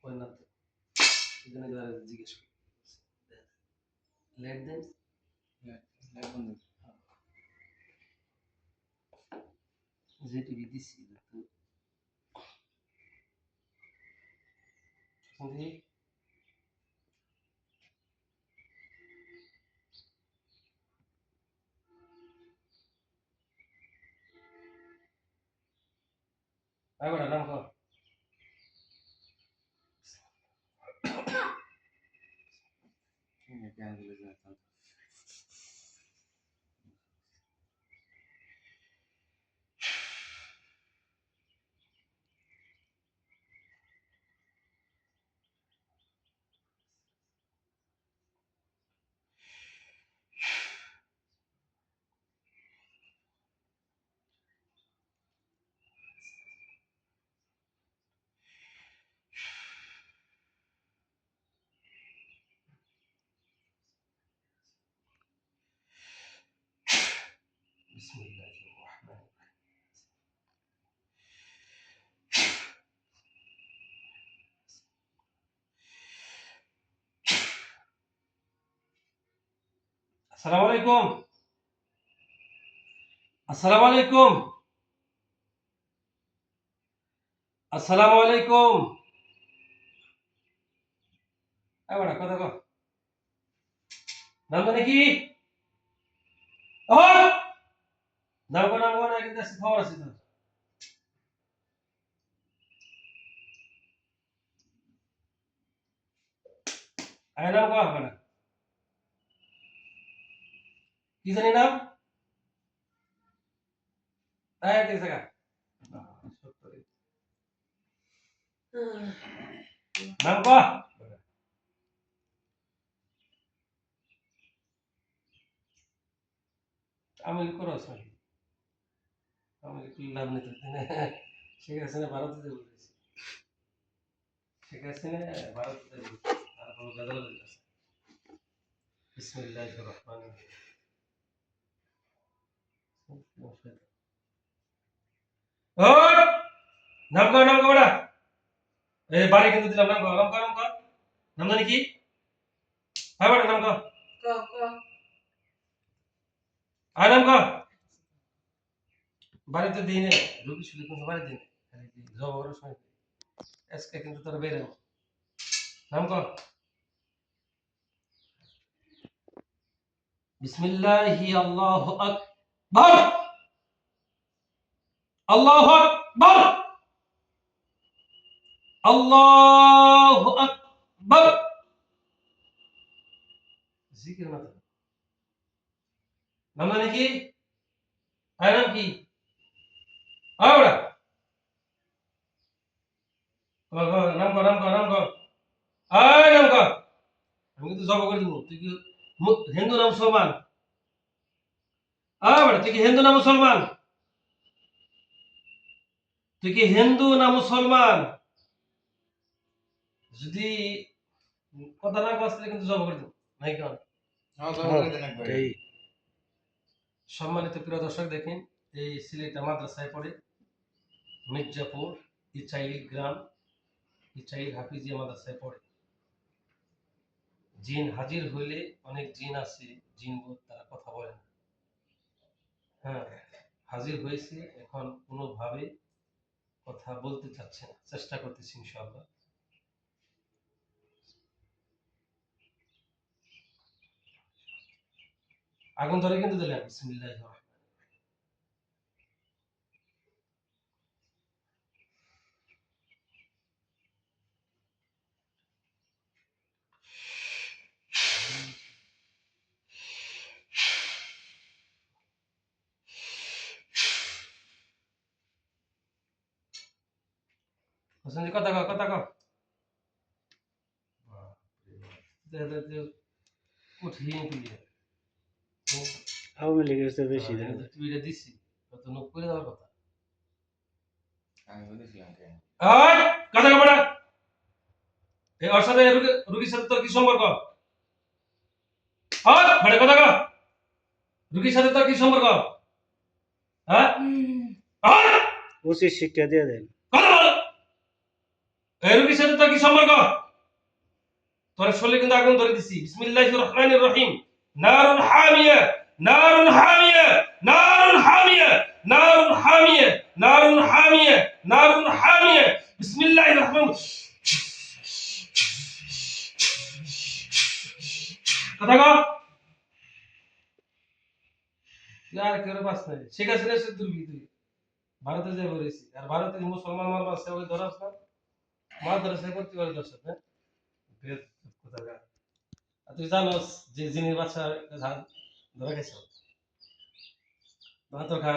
কই না তো এখানে যারা জিজ্ঞেস করি লেট দেন যে টিভি দিছি তো শুনছি আই বড় নাম কর বিসমিল্লাহির রহমানির রহিম আসসালামু আলাইকুম আসসালামু আলাইকুম আসসালামু আলাইকুম আই বড় কথা কও নাম জানি কি ও নাম কো না কিন্তু খবর আছে তো আই নাম কো বড় কি জানি নাম আই দেখ জায়গা নাম কো আমি করো সরি আমি লাভ নিতে শেখ হাসিনা ভারতে বলেছি শেখ হাসিনা ভারতে বলেছি আর কোনো গাদাল আছে বিসমিল্লাহির রহমানির রহিম ও নাম কো বড়া এই বাড়ি কিন্তু দিলাম নাম কো নাম জানি কি হ্যাঁ বড়া নাম কো আর নাম কো বাড়িতে দিনে রুগী শুলি কিন্তু বাড়ি দিনে খালি জবর সময় আজকে কিন্তু তোর বেরে নাম কো বিসমিল্লাহি আল্লাহু আকবার আল্লাহু আকবার আল্লাহু আকবার জিকির না নাম জানি কি আর নাম কি আওড়া নাম কর আয় নাম কর আমি কিন্তু জব করে দিব তুই কি হিন্দু না মুসলমান আওড়া তুই কি হিন্দু না মুসলমান তুই কি হিন্দু না মুসলমান যদি কথা না কস তাহলে কিন্তু জব করে দিব নাই কেন সম্মানিত প্রিয় দর্শক দেখেন এই সিলেটা মাদ্রাসায় পড়ে মির্জাপুর ইচাইল গ্রাম ইচাইল হাফিজিয়া মাদ্রাসায় পড়ে জিন হাজির হইলে অনেক জিন আছে জিন তারা কথা বলে না হ্যাঁ হাজির হয়েছে এখন কোনোভাবে কথা বলতে চাচ্ছে না চেষ্টা করতেছি ইনশাআল্লাহ আগুন ধরে কিন্তু দিলাম বিসমিল্লাহির রহমানির রহিম হোসেন কথা কও কঠিন ক্লিয়ার আওয়ামী লীগের চেয়ে বেশি দেন টিভিটা দিছি কত নোক করে দেওয়ার কথা আমি বলেছিলাম কেন আয় কথা কও বড়া এই ওর সাথে রুগীর সাথে তোর কি সম্পর্ক আয় বড়া কথা কও রুগীর সাথে তোর কি সম্পর্ক হ্যাঁ আয় উচিত শিক্ষা দিয়ে দেন কথা বল এই রুগীর সাথে তোর সাথে কি সম্পর্ক? তোর শরীরে কিন্তু আগুন ধরে দিছি। বিসমিল্লাহির রহমানির রহিম। নারুন হামিয়া, নারুন হামিয়া, নারুন হামিয়া, নারুন হামিয়া, নারুন হামিয়া, নারুন হামিয়া। বিসমিল্লাহির রহমান। কথা কও। यार केरो पास নাই। শেখ হাসিনা সে দুর্বি তুই। ভারতে যাই বলেছি। আর ভারতে মুসলমান মারবা সে ওই ধরাস না। মাদ্রাসায় ভর্তি করে দর্শক হ্যাঁ বেদ কথা গা আর তুই জানোস যে জিনিস বাচ্চা ধরে গেছে ভাত খা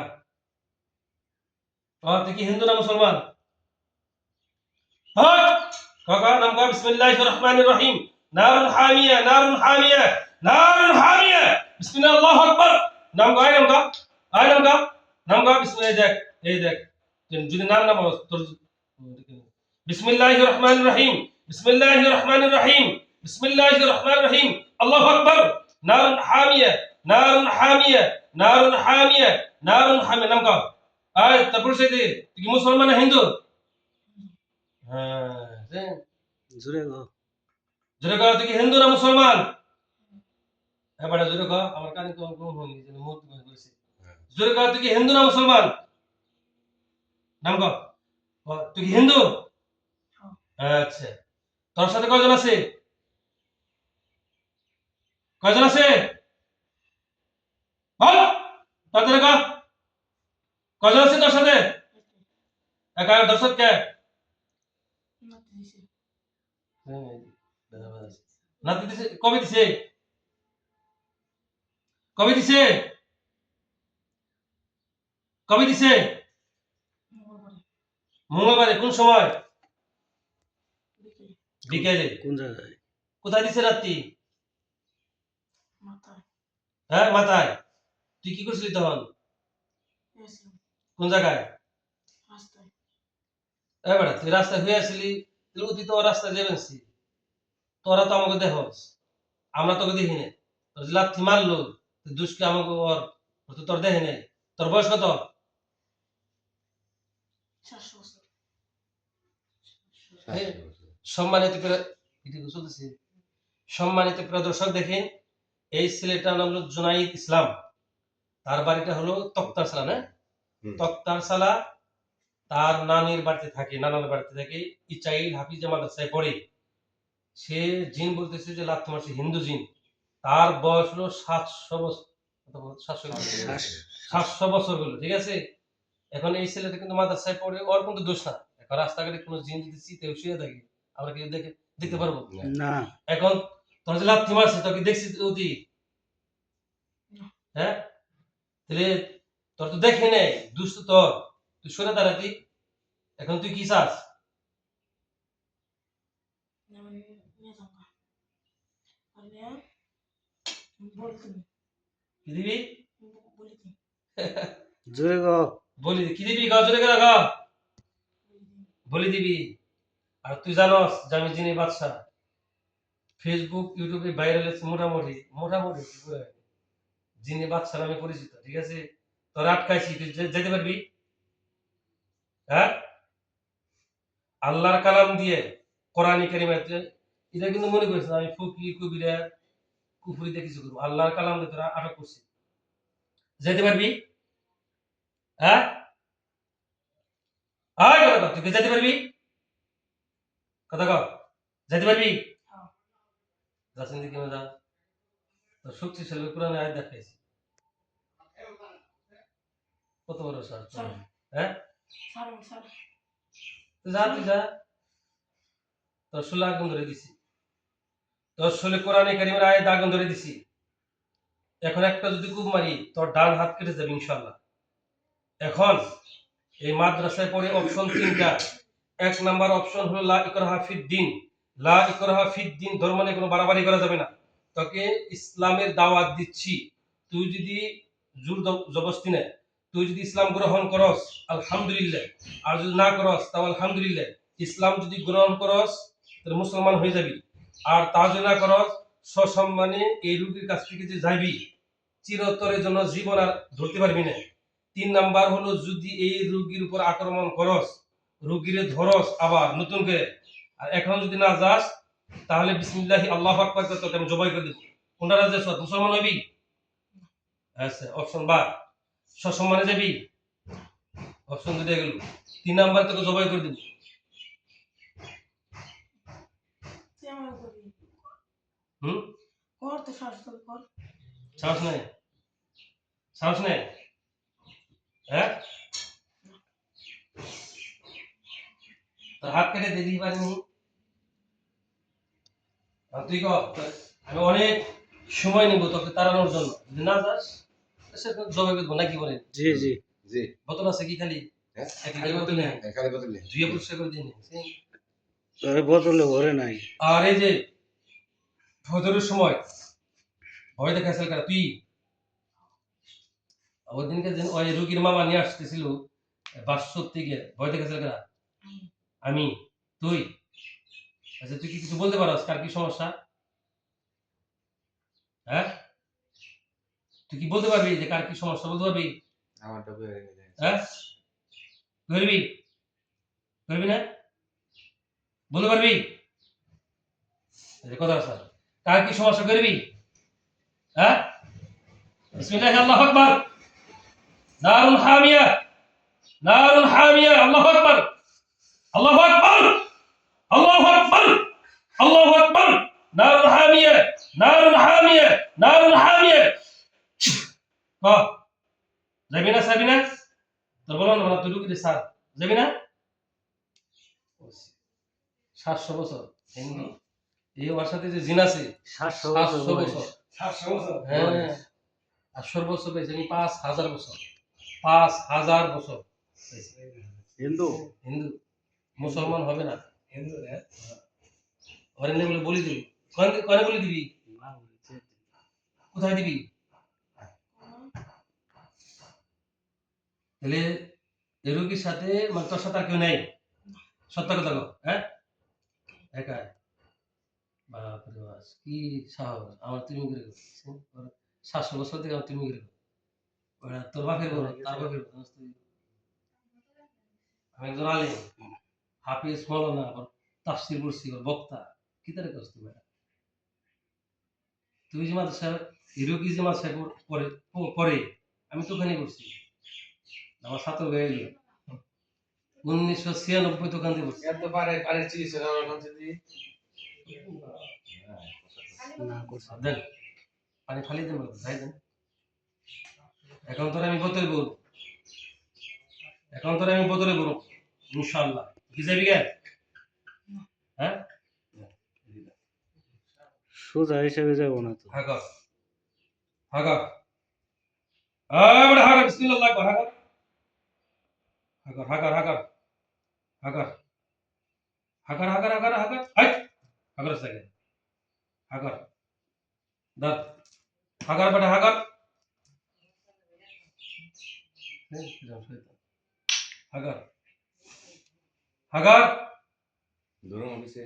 তুই কি হিন্দু না মুসলমান হট কাকা নাম কা বিসমিল্লাহির রহমানির রহিম নারুন হামিয়া নারুন হামিয়া নারুন হামিয়া বিসমিল্লাহ আল্লাহু আকবার নাম কা নাম কা বিসমিল্লাহ দেখ এই দেখ যদি নাম নাম তোর বিসমিল্লাহির রহমানির রহিম বিসমিল্লাহির রহমানির রহিম বিসমিল্লাহির রহমানির রহিম আল্লাহু আকবার নারুন হামিয়া নারুন হামিয়া নারুন হামিয়া নারুন হামিয়া নাম কা আয় তারপর সে তুই কি মুসলমান না হিন্দু হ্যাঁ জোরে গো জোরে কও তুই কি হিন্দু না মুসলমান হ্যাঁ বড় জোরে কও আমার কানে তো গম হয়নি যে মুখ বলেছে জোরে কও তুই কি হিন্দু না মুসলমান নাম কও তুই কি হিন্দু আচ্ছা তোর সাথে কয়জন আছে কয়জন আছে বল তাড়াতাড়ি কও কয়জন আছে তোর সাথে একা দর্শক কে নাতি দিছে কবে দিছে কবে দিছে কবে দিছে মঙ্গলবারে কোন সময় বিকেলে কোন জায়গায় কোথায় দিছে রাত্রি হ্যাঁ মাথায় তুই কি করছিলি তখন কোন জায়গায় বেটা তুই রাস্তায় হয়ে আসলি তুই তো রাস্তায় যাবেনছি তোরা তো আমাকে দেখোস আমরা তোকে দেখি না তোর যে লাথি মারলো তুই দুষ্কে আমাকে ওর তো তোর দেখে নাই তোর বয়স কত সম্মানিত চলতেছে সম্মানিত প্রিয় দর্শক দেখেন এই ছেলেটার নাম হলো জুনাইদ ইসলাম তার বাড়িটা হলো তক্তারসালা না তক্তারসালা তার নানির বাড়িতে থাকে নানার বাড়িতে থাকে ইচাইল হাফিজ মাদ্রাসায় পড়ে সে জিন বলতেছে যে লাথি মারছে হিন্দু জিন তার বয়স হলো 700 বছর 700 বছর হলো ঠিক আছে এখন এই ছেলেটা কিন্তু মাদ্রাসায় পড়ে ওর কিন্তু দোষ না এখন রাস্তাঘাটে কোনো জিন যদি চিতেও শুয়ে থাকে আমরা কি দেখতে পারবো না এখন তোর যে লাথি মারছে তোর কি দেখছিস অতি হ্যাঁ তাহলে তোর তো দেখে নেই দুষ্ট তোর তুই সরে দাঁড়াতি এখন তুই কি চাস কি দিবি জোরে গো বলি কি দিবি গা জোরে করে গা বলি দিবি আর তুই জানোস যে আমি যিনি বাদশা ফেসবুক ইউটিউবে ভাইরাল আছে মোটামুটি মোটামুটি যিনি বাদশা নামে পরিচিত ঠিক আছে তোর আটকাইছি তুই যেতে পারবি হ্যাঁ আল্লাহর কালাম দিয়ে কোরআন কারিমাতে এটা কিন্তু মনে করিস না আমি ফকি কবিরা কুফরি দিয়ে কিছু করবো আল্লাহর কালাম দিয়ে তোরা আটক করছি যেতে পারবি হ্যাঁ আয় কথা কর তুই যেতে পারবি কথা কর যেতে পারবি যাচ্ছেন দিকে যা তোর শক্তিশালী কোরআনে আয়াত দেখাইছি কত বড় সার হ্যাঁ যা তুই যা তোর শোলে আগুন ধরে দিছি তোর শোলে কোরআনে কারিমের আয়াত আগুন ধরে দিছি এখন একটা যদি কুপ মারি তোর ডান হাত কেটে যাবে ইনশাআল্লাহ এখন এই মাদ্রাসায় পড়ে অপশন 3টা এক নাম্বার অপশন হলো লা ইকরাহা ফিদ্দিন লা ইকরাহা ফিদ্দিন ধর্ম নিয়ে কোনো বাড়াবাড়ি করা যাবে না তোকে ইসলামের দাওয়াত দিচ্ছি তুই যদি জোর জবরদস্তি না তুই যদি ইসলাম গ্রহণ করস আলহামদুলিল্লাহ আর যদি না করস তাও আলহামদুলিল্লাহ ইসলাম যদি গ্রহণ করস তাহলে মুসলমান হয়ে যাবি আর তা যদি না করস সসম্মানে এই রোগীর কাছ থেকে যে যাবি চিরতরের জন্য জীবন আর ধরতে পারবি না 3 নাম্বার হলো যদি এই রোগীর উপর আক্রমণ করস রোগীরে ধরস আবার নতুন করে আর এখন যদি না যাস তাহলে বিসমিল্লাহি আল্লাহু আকবার করে তোকে আমি জবাই করে দেব। কোনটা রাজি আছো? মুসলমান হবি? আচ্ছা, অপশন বা সসম্মানে যাবি, অপশন দুটো গেল। 3 নাম্বার তোকে জবাই করে দেব। হুম, সাহস নাই? সাহস নাই? হ্যাঁ, তোর হাত কেটে দিদি পারিনি। আর তুই কর, আমি অনেক সময় নিব তোকে তাড়ানোর জন্য। যদি না যাস সেটা জবাই করবো নাকি বলে? জি জি জি বোতল আছে কি খালি? হ্যাঁ এক লিটার বোতল নেই, এখানে বদলে ধুয়ে পরিষ্কার করে দিন। ওই বোতলে ভরে নাই। আর এই যে ফজরের সময় ভয় দেখাইছিল কারা? তুই ওই দিনকে যে ওই রুগীর মামা নিয়ে আসতেছিল বাসর থেকে, ভয় দেখাইছিল কারা? আমি, তুই। আচ্ছা, তুই কি কিছু বলতে পারস কার কি সমস্যা? হ্যাঁ, তুই কি বলতে পারবি যে কার কি সমস্যা? বলতে পারবি? আমারটা বের হয়ে যায় হ্যাঁ, করবি? করবি না? বলতে পারবি? এই যে কথা আছে, কার কি সমস্যা করবি? হ্যাঁ, বিসমিল্লাহ, আল্লাহু আকবার। নারুন হামিয়া, নারুন হামিয়া, আল্লাহু আকবার, আল্লাহু আকবার, আল্লাহু আকবার, আল্লাহু আকবার। নারুন হামিয়া, নারুন হামিয়া, নারুন হামিয়া। ক যাবি না? যাবি না? তোর বলো না তুই ঢুকি স্যার, যাবি না? 700 বছর হিন্দু, এই ওর সাথে যে জিন আছে 700 700 বছর বছর। 700 বছর হ্যাঁ, 800 বছর পেয়েছে, 5000 বছর, 5000 বছর পেয়েছে। হিন্দু হিন্দু, মুসলমান হবে না। হিন্দু না ঘরে নিয়ে বলে বলি দিবি, কনে বলি দিবি, না বলছে। কোথায় দিবি? তাহলে এই রোগীর সাথে মানে তোর সাথে আর কেউ নেই? সত্য কথা কো, হ্যাঁ, একাই? বাপরে বাস, কি সাহস! আমার তুমি করে গেছিস 700 বছর থেকে আমার তুমি করে ওরা তোর বাপের বড়, তার বাপের বড়, জানিস তুই? আমি একজন আলেম, হাফিজ মৌলানা, আবার তাফসীর পড়ছি, আবার বক্তা। কি তারে কষ্ট বেটা? তুই যে মাদ্রাসার হিরো কি যে মাদ্রাসায় পড়ে পড়ে, আমি তো ওখানে করছি, আমার ছাত্র হয়ে গেল 1996 দোকান দিয়ে পড়ছি। এত পারে পারে চিকিৎসা করার কাছে দি না করছে। দেন পানি ফালি দেন, যাই দেন। এখন তোর আমি বোতলে বলবো, এখন তোর আমি বোতলে বলবো ইনশাআল্লাহ। কি যাবি গে? হ্যাঁ, সোজা হিসেবে যাবো না তো। হাগর হাগর, বড় হাগর, বিসমিল্লাহ আকবার, হাগর হাগর হাগর হাগর হাগর হাগর হাগর হাগর হাগর, হাই হাগর সাইকে হাগর, দাঁত হাগর, বেটা হাগর, হাগর হাগর। দূর অফিসে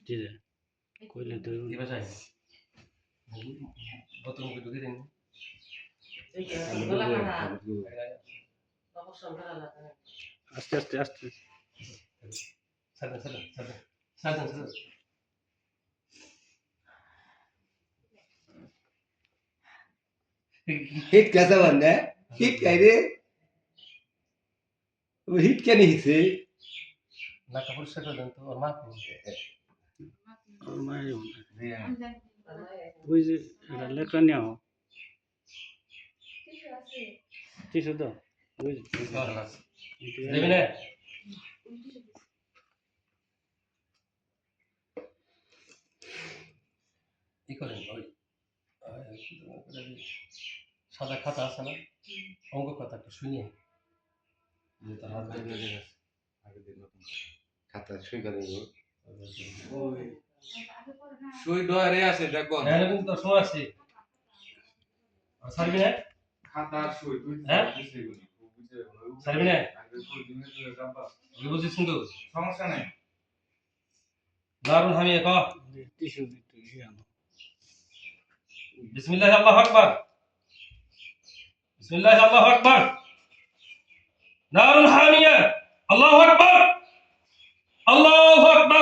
জি জি কইলে তো কি ভাষায় বোতল মুখে ঢুকে দেন। আস্তে আস্তে আস্তে। সাদা সাদা সাদা সাদা সাদা। हिट कैसा बंदा है हिट कह रहे वो हिट क्या नहीं से না কাপড় সেটা দেন তো, ওর মা কোন? ওর মায়ের মনে হয়। ওই যে এটা লেখা নেও টিসু দাও। ওই যে দেবে না? ই করেন ওই সাদা খাতা আছে না, অঙ্ক কথা একটু শুনিয়ে যে তার হাত ধরে গেছে। आगे दिन नতুন খাতা সই করে দেব ওই সই ডয়ারে আছে দেখো হ্যাঁ, কিন্তু তোর সময় আছে আর ছাড়বি না? খাতা সই তুই হ্যাঁ? বুঝে বুঝে ছাড়বি না? আগে সই দিনে তো জানবা ওকে বুঝছিস কিন্তু সমস্যা নাই দারুন হামিয়ে ক টিসু একটু ইয়ে আনো। বিসমিল্লাহ আল্লাহু আকবার, বিসমিল্লাহ আল্লাহু আকবার। নারুন হামিয়া, আল্লাহু আকবার, আল্লাহু আকবার।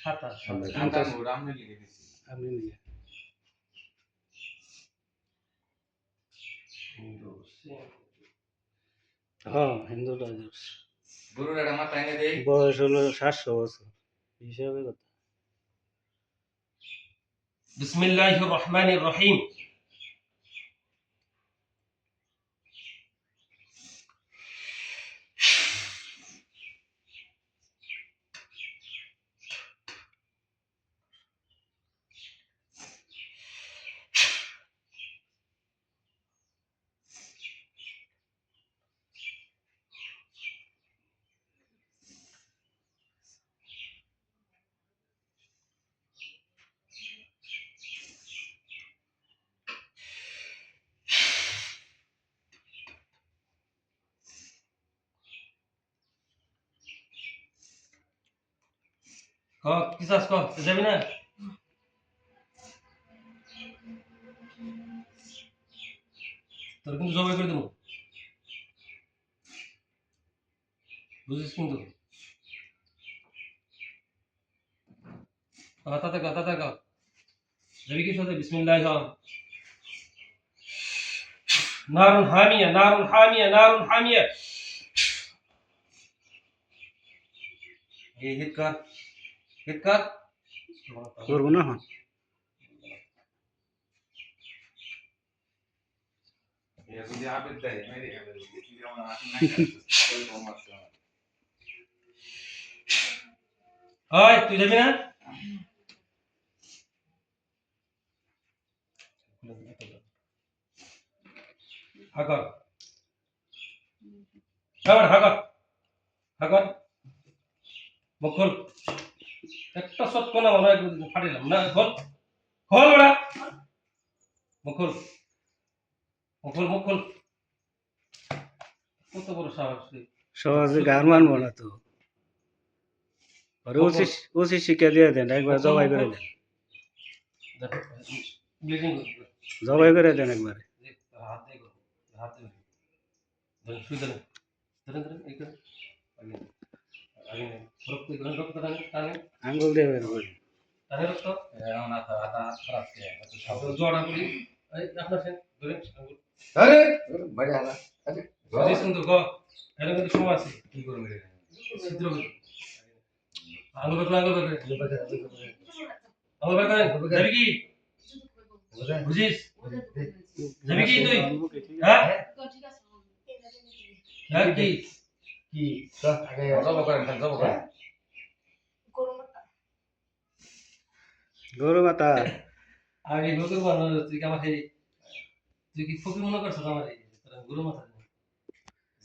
27 রামনে লিখে দিছি আপনি নিয়ে হ্যাঁ হিন্দু রাজস্ব গরুর একটা মাথা এনে দেই বয়স হলো 700 বছর হিসাবে কথা বিসমিল্লাহির রহমানির রহিম কি চাস কর যাবি না তোর কিন্তু জবাই করে দেবো বুঝিস কিন্তু কথা থাকা যাবি কি সাথে বিসমিল্লাহ নারুন হামিয়া নারুন হামিয়া নারুন হামিয়া এই হিট কর করবো না হন এ যদি আবেদ দেয় মেরে খাবে কি যেমন আসি না ওই কমার্স ওই তুই যাবি না হাকর হাকর মুখল একটা সত্য না মনে হয় ফাটিলাম না খোল ওরা মুখল কত বড় সাহস সহজে গান মানবো না তো ওরে উচিত শিক্ষা দিয়ে দেন একবার জবাই করে দেন ব্লিডিং জবাই করে দেন একবারে হাত দিয়ে হাত দিয়ে ধরেন শুই ধরেন এই করে আগে রক্ত টানে আঙ্গুল দিয়ে বের করি রক্ত এমন হাত খারাপ কে জড়া করি এই আপনার সেন ধরেন আঙ্গুল আরে বড় হালা আরে বুঝিস কিন্তু গো এর মধ্যে সময় আছে কি করব রে ছিদ্র করে আঙ্গুল বের করেন যাবি কি বুঝিস যাবি কি তুই হ্যাঁ হ্যাঁ কি আগে জব করেন গরু মাতা আগে নতুন মানুষ তুই আমাকে তুই কি ফকির মনে করছো আমার এই তোরা গুরু মাথা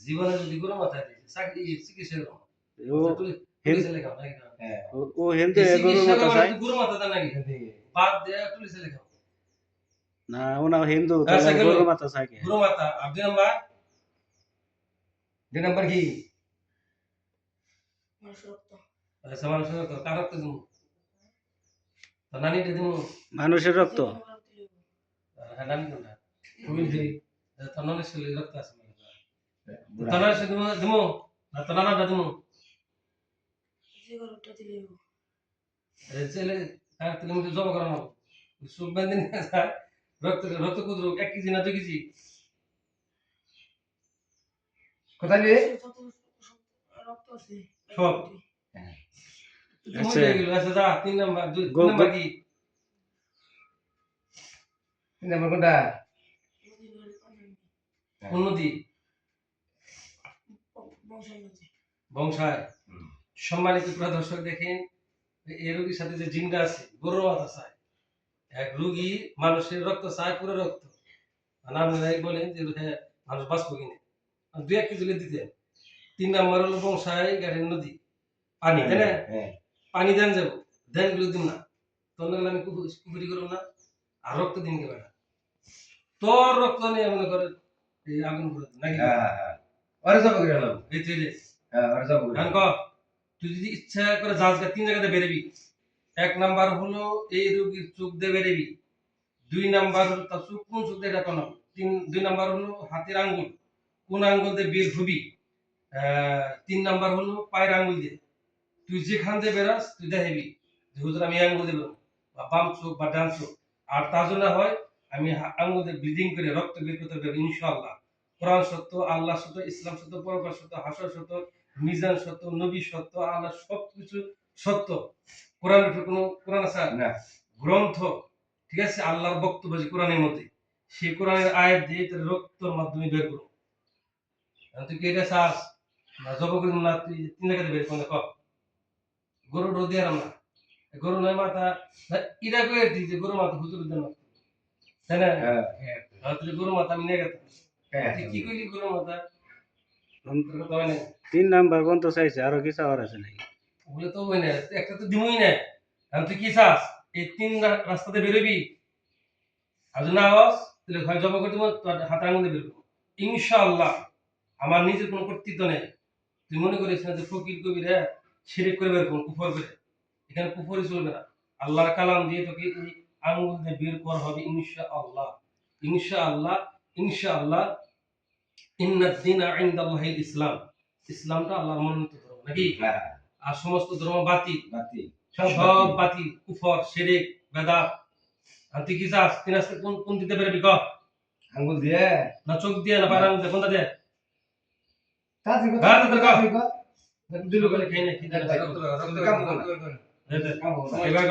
জীবনে যদি গুরু মাথা দিয়েছে চাকরি চিকিৎসা করো ও হিন্দু গরু মাতা চাই গুরু মাথা দেন নাকি বাদ দেয়া পুলিশে লেখা না ওনা হিন্দু আচ্ছা, গেল। গরু মাতা চাই কে গুরু মাথা আর দুই নাম্বার কি আচ্ছা মানুষের রক্ত কার রক্ত দিমু তো নানিটা দিমু মানুষের রক্ত হ্যাঁ নানি কোনটা তুমি দি তো নানির শরীরে রক্ত আছে তো নানির শরীরে দিমু না তো নানাটা দিমু ছেলে তার থেকে মধ্যে জমা করানো সুখ বাঁধে নিয়ে যায় রক্ত কুদ্রু 1 কেজি না 2 কেজি কোথায় রে সব আচ্ছা। আচ্ছা যা 3 নাম্বার 2 নাম্বার কি 3 নাম্বার কোনটা উন্নতি বংশায় সম্মানিত প্রিয় দর্শক দেখেন এই রোগীর সাথে যে জিনটা আছে গরুর মাথা চায় এক রোগী মানুষের রক্ত চায় পুরো রক্ত আপনারা বলেন যে হ্যাঁ মানুষ বাঁচবো কিনা 2-1 কেজি দিতেন 3 নাম্বার হলো বংশায় গাড়ির নদী পানি তাই না পানি দেন যাবো দেন গুলো দিন না তোর নাহলে আমি কুকুরি করবো না আর রক্ত দিন কে বেড়া তোর রক্ত নিয়ে মনে করে এই আগুন করে নাকি আরে যাব করে নাও এই তুই রে আরে যাব করে তুই যদি ইচ্ছা করে জাহাজকে 3 জায়গাতে বেরবি 1 নাম্বার হলো এই রোগীর চোখ দিয়ে বেরবি 2 নাম্বার হলো তার চোখ কোন চোখ দিয়ে দেখানো 2 নাম্বার হলো হাতের আঙ্গুল কোন আঙ্গুল দিয়ে বের হবি 3 নাম্বার হলো পায়ের আঙ্গুল দিয়ে তুই যেখান দিয়ে বেরাস তুই দেখবি যে হুজুর আমি আঙ্গুল দেব বা বাম চোখ বা ডান চোখ, আর তা যদি না হয় আমি আঙ্গুল দিয়ে ব্লিডিং করে রক্ত বের করতে পারবো ইনশাআল্লাহ। কোরআন সত্য, আল্লাহ সত্য, ইসলাম সত্য, পরকাল সত্য, হাসর সত্য, মিজান সত্য, নবী সত্য, আল্লাহ সবকিছু সত্য। কোরআনের উপর কোনো কোরআন আছে না গ্রন্থ, ঠিক আছে, আল্লাহর বক্তব্য যে কোরআনের মধ্যে, সেই কোরআনের আয়াত দিয়ে তার রক্তর মাধ্যমে বের করো। তুই কি এটা চাস না জব করি না? তুই 3 টাকা বের করে কর গরু ডো দিয়ে না, গরু নয় মাথা ইরা করে দিই যে গরু মাথা হুজুর দেন না, তাই না? তুই গরু মাথা আমি নিয়ে গেতাম, তুই কি কইলি গরু মাথা? তোর কথা হয় না, 3 নাম্বার পর্যন্ত চাইছে, আরো কি চাওয়ার আছে নাকি? ওগুলো তো হয় না, একটা তো দিমই না। এখন তুই কি চাস? এই 3 রাস্তাতে বেরোবি, আর যদি না আওয়াজ তাহলে হয় জব করে দেবো, তোর হাতে আঙুল দিয়ে বের করবো ইনশাআল্লাহ। আমার নিজের কোনো কর্তৃত্ব নেই। তুই মনে করিস না যে ফকির কবিরা শিরিক করে বের করুন কুফর করে, এখানে কুফরই চলবে না। আল্লাহর কালাম দিয়ে তোকে এই আঙ্গুল দিয়ে বের করা হবে ইনশাআল্লাহ। ইনশাআল্লাহ, ইনশাআল্লাহ। ইন্নাদ দীনা ইনদাল্লাহিল ইসলাম, ইসলামটা আল্লাহর মনোনীত ধর্ম নাকি? আর সমস্ত ধর্ম বাতিল, সব বাতিল, কুফর, শিরিক, বেদাত। আর তুই কি চাস? তিন রাস্তা কোন দিতে পারবি ক? আঙ্গুল দিয়ে না চোখ দিয়ে না পায়ের আঙুল দিয়ে, কোনটা দিয়ে? তাজি কো হ্যাঁ, তাজি কো দিল বলে খাই না, কি দেয়? রক্ত কাম করে এবার